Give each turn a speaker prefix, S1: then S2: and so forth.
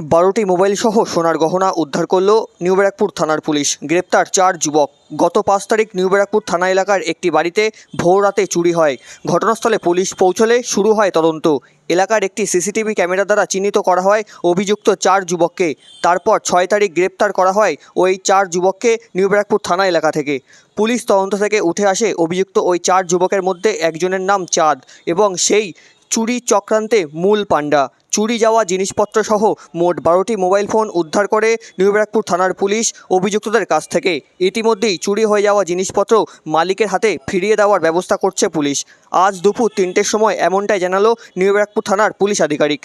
S1: 12টি mobile সহ সোনার গহনা উদ্ধার করল নিউ ব্যারাকপুর থানার পুলিশ। গ্রেপ্তার 4 যুবক। গত 5 তারিখ নিউ ব্যারাকপুর থানা এলাকার একটি বাড়িতে ভোর রাতে চুরি হয়। ঘটনাস্থলে পুলিশ পৌঁছলে শুরু হয় তদন্ত। এলাকার একটি সিসিটিভি ক্যামেরা দ্বারা চিহ্নিত করা হয় অভিযুক্ত 4 যুবককে। তারপর 6 তারিখ গ্রেপ্তার করা হয় ওই 4 যুবককে নিউ ব্যারাকপুর থানা এলাকা থেকে। পুলিশ তদন্ত থেকে উঠে আসে অভিযুক্ত ওই 4 যুবকের মধ্যে একজনের নাম চাঁদ এবং সেই চুরি চক্রান্তে মূল পাণ্ডা। চুরি যাওয়া জিনিসপত্র সহ মোট 12টি মোবাইল ফোন উদ্ধার করে নিউ ব্যারাকপুর থানার পুলিশ অভিযুক্তদের কাছ থেকে। ইতিমধ্যেই চুরি হয়ে যাওয়া জিনিসপত্র মালিকের হাতে ফিরিয়ে দেওয়ার ব্যবস্থা করছে পুলিশ। আজ দুপুর 3টের সময় এমনটাই জানালো নিউ ব্যারাকপুর থানার পুলিশ আধিকারিক।